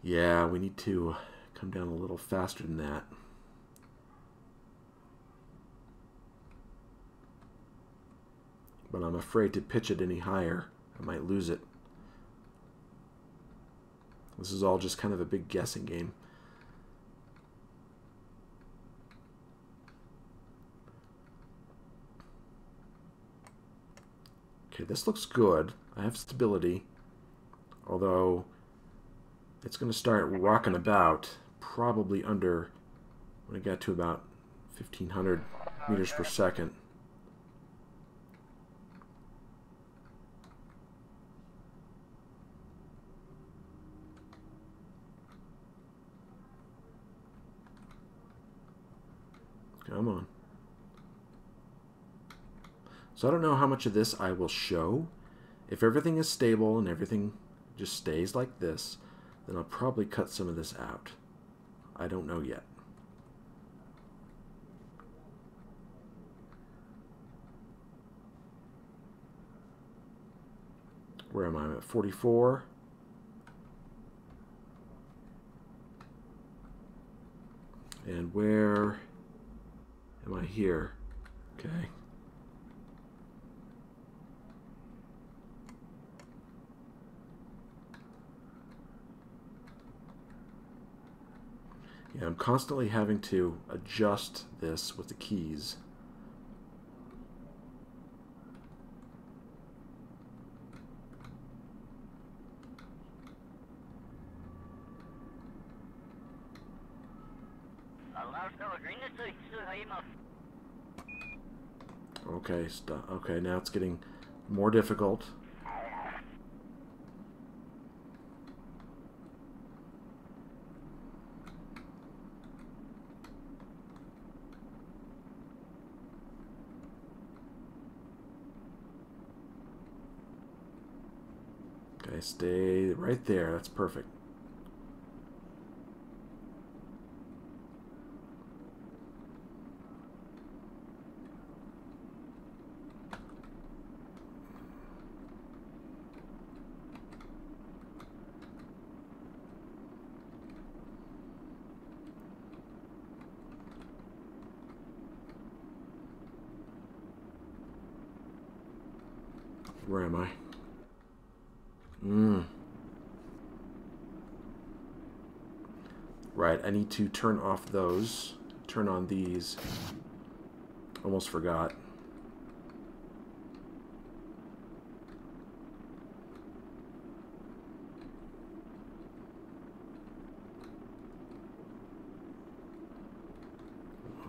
Yeah, we need to come down a little faster than that. But I'm afraid to pitch it any higher. I might lose it. This is all just kind of a big guessing game. Okay, this looks good. I have stability, although it's going to start rocking about probably under when I get to about 1,500 meters per second. Come on. So I don't know how much of this I will show. If everything is stable and everything just stays like this, then I'll probably cut some of this out. I don't know yet. Where am I? I'm at 44. And where am I here? Okay. Yeah, I'm constantly having to adjust this with the keys. Okay, okay, now it's getting more difficult. Okay, stay right there. That's perfect. Where am I? Right, I need to turn off those, turn on these. Almost forgot.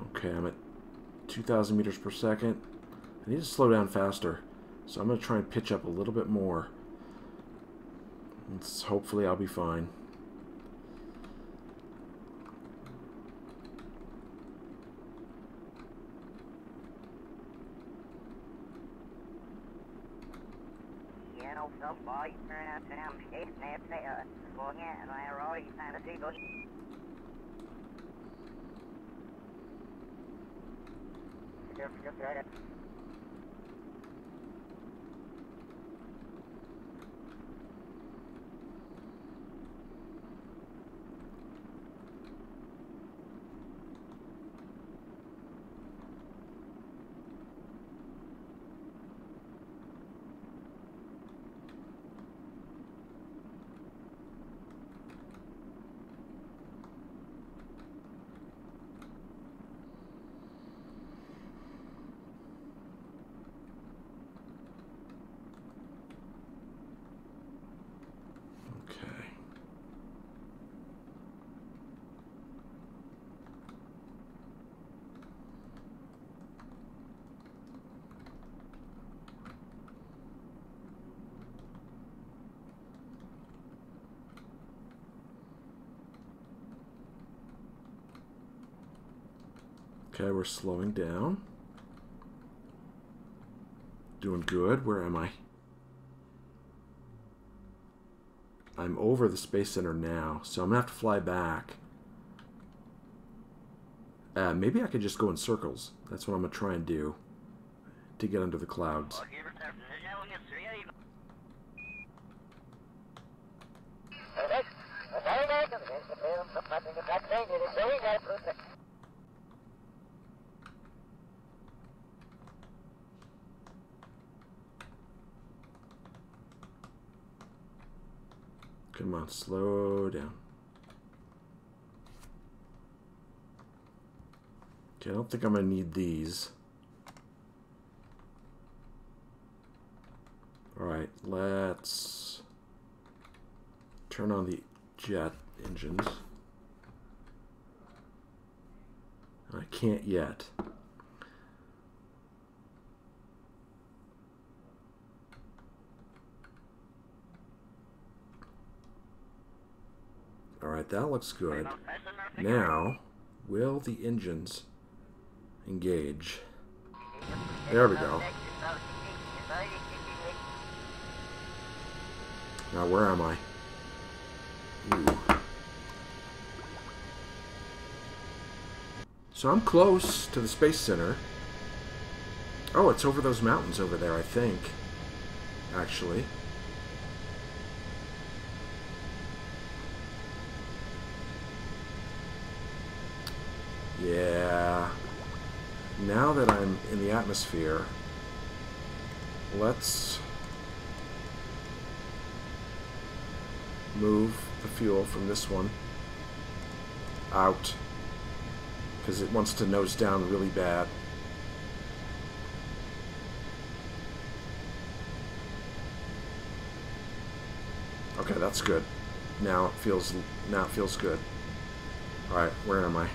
Okay, I'm at 2,000 meters per second. I need to slow down faster. So I'm going to try and pitch up a little bit more. Hopefully I'll be fine. Okay, we're slowing down. Doing good. Where am I? I'm over the Space Center now, so I'm going to have to fly back. Maybe I could just go in circles. That's what I'm going to try and do to get under the clouds. Come on, slow down. Okay, I don't think I'm going to need these. Alright, let's turn on the jet engines. I can't yet. Alright, that looks good. Now, will the engines engage? There we go. Now, where am I? Ooh. So I'm close to the Space Center. Oh, it's over those mountains over there, I think. Actually. Yeah. Now that I'm in the atmosphere, let's move the fuel from this one out, because it wants to nose down really bad. Okay, that's good. Now it feels good. All right, where am I?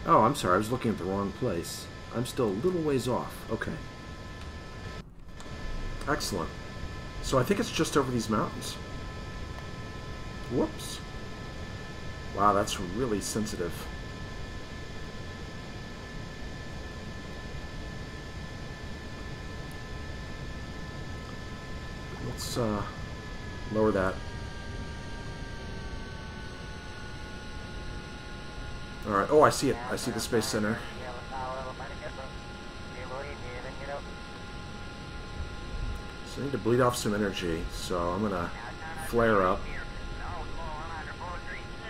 Oh, I'm sorry. I was looking at the wrong place. I'm still a little ways off. Okay. Excellent. So I think it's just over these mountains. Whoops. Wow, that's really sensitive. Let's lower that. Alright, oh, I see it. I see the Space Center. So I need to bleed off some energy, so I'm gonna flare up.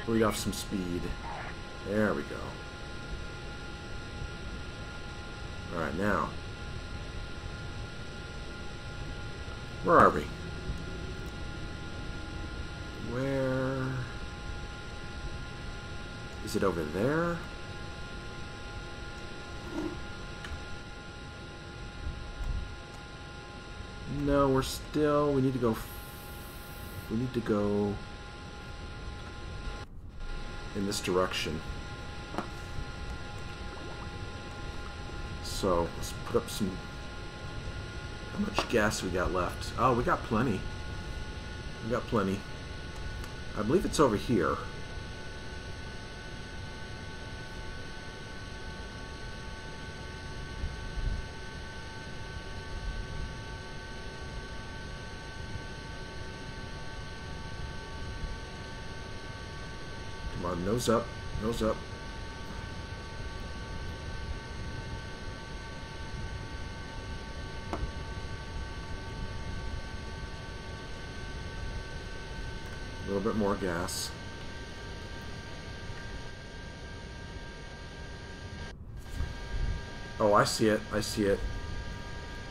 Bleed off some speed. There we go. Alright, now. Where are we? Where... Is it over there? No, we're still... We need to go in this direction. So, let's put up some... How much gas we got left? Oh, we got plenty. We got plenty. I believe it's over here. Come on, nose up, nose up. A little bit more gas. Oh, I see it. I see it.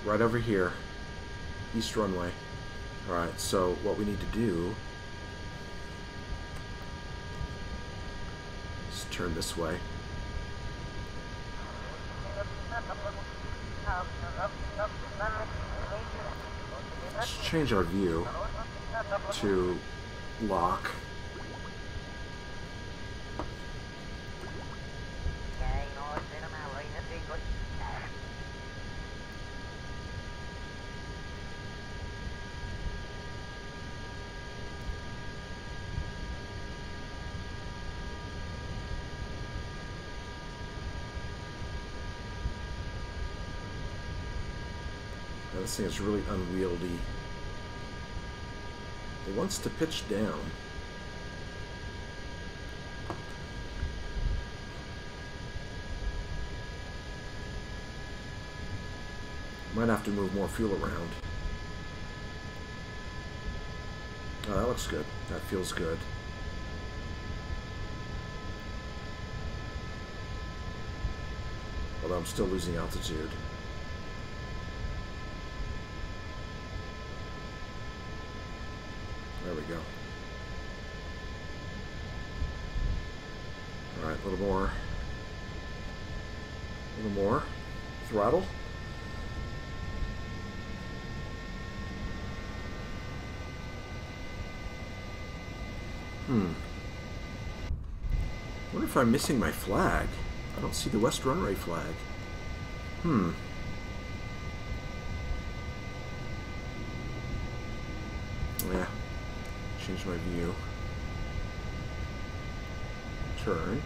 Right over here. East runway. Alright, so what we need to do is turn this way. Let's change our view to lock. Now, this thing is really unwieldy. It wants to pitch down. Might have to move more fuel around. Oh, that looks good. That feels good. Although I'm still losing altitude. There we go. Alright, a little more. A little more. Throttle. I wonder if I'm missing my flag. I don't see the West Runway flag. Yeah. Change my view. Turn.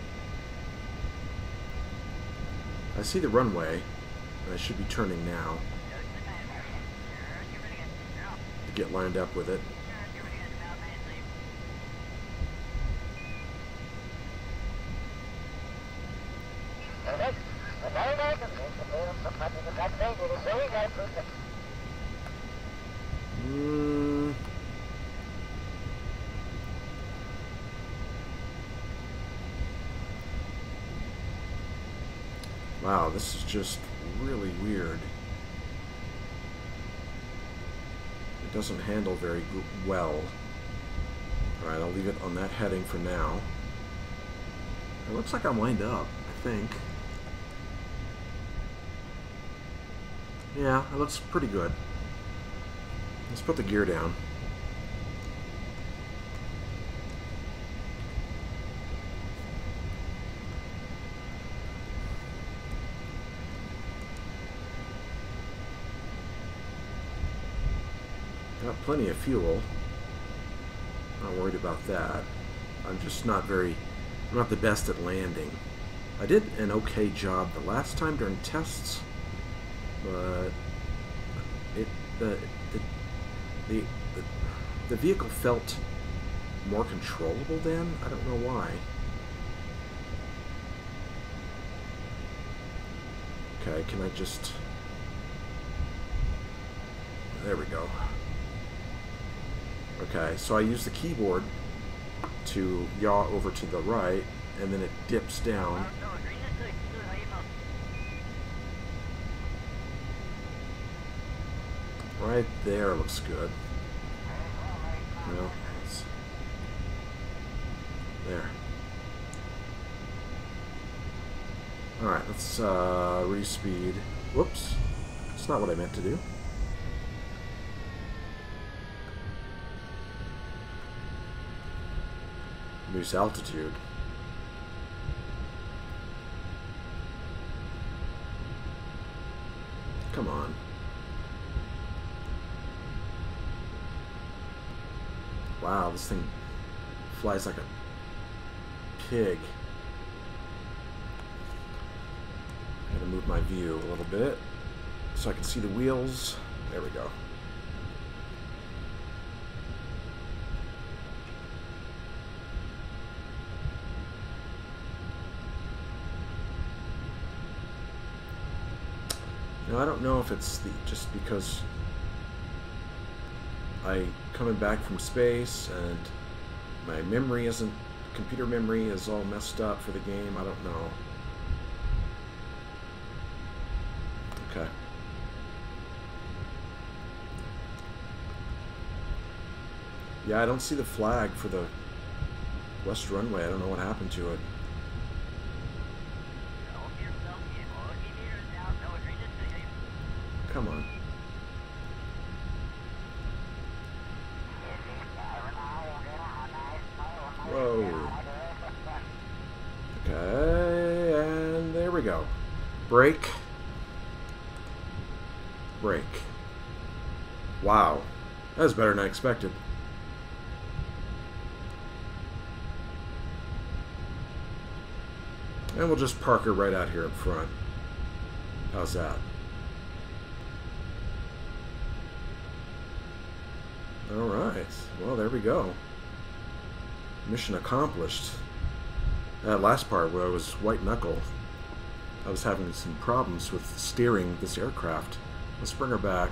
I see the runway, and I should be turning now to get lined up with it. Wow, this is just really weird. It doesn't handle very well. Alright, I'll leave it on that heading for now. It looks like I'm lined up, I think. Yeah, it looks pretty good. Let's put the gear down. Got plenty of fuel. Not worried about that. I'm just not the best at landing. I did an okay job the last time during tests, but the vehicle felt more controllable then. I don't know why. Okay, can I just... There we go. Okay, so I use the keyboard to yaw over to the right, and then it dips down. Right there looks good. No, it's there. Alright, let's re-speed. Whoops. That's not what I meant to do. Reduce altitude. Come on. Wow, this thing flies like a pig. I'm gonna move my view a little bit so I can see the wheels. There we go. Now, I don't know if it's just because coming back from space and my memory isn't, computer memory is all messed up for the game. I don't know. Okay. Yeah, I don't see the flag for the West Runway. I don't know what happened to it. Come on. Whoa. Okay, and there we go. Brake. Brake. Wow. That was better than I expected. And we'll just park her right out here up front. How's that? Alright, well there we go. Mission accomplished. That last part where I was white knuckle, I was having some problems with steering this aircraft. Let's bring her back.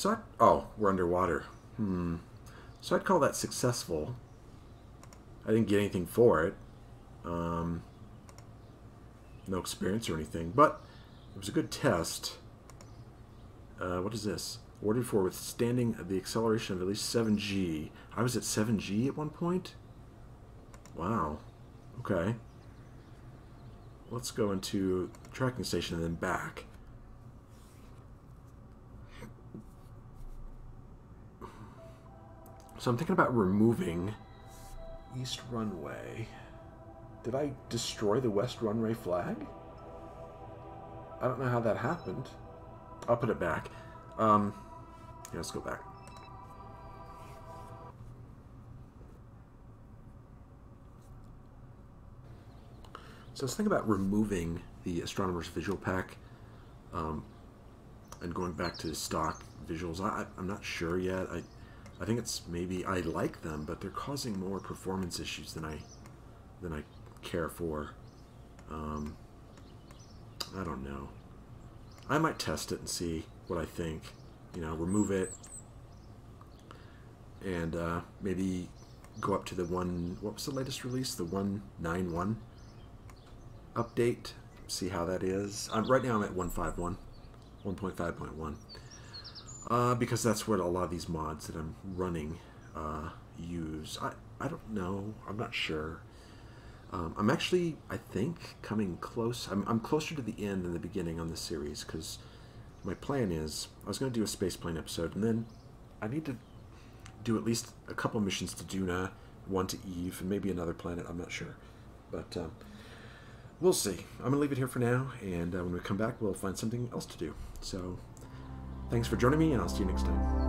So, oh, we're underwater. So I'd call that successful. I didn't get anything for it. No experience or anything, but it was a good test. What is this? Ordered for withstanding the acceleration of at least 7G. I was at 7G at one point? Wow. Okay. Let's go into tracking station and then back. So I'm thinking about removing East Runway. Did I destroy the West Runway flag? I don't know how that happened. I'll put it back. Yeah, let's go back. So I was thinking about removing the Astronomer's visual pack and going back to stock visuals. I'm not sure yet. I think it's maybe I like them, but they're causing more performance issues than I care for. I don't know. I might test it and see what I think. You know, remove it and maybe go up to the one. What was the latest release? The 191 update. See how that is. Right now I'm at 1.5.1, 1.5.1. Because that's what a lot of these mods that I'm running use. I don't know. I'm not sure. I'm actually, I think, coming close. I'm closer to the end than the beginning on this series, because my plan is I was going to do a spaceplane episode, and then I need to do at least a couple missions to Duna, one to Eve, and maybe another planet. I'm not sure. But we'll see. I'm going to leave it here for now, and when we come back, we'll find something else to do. So thanks for joining me, and I'll see you next time.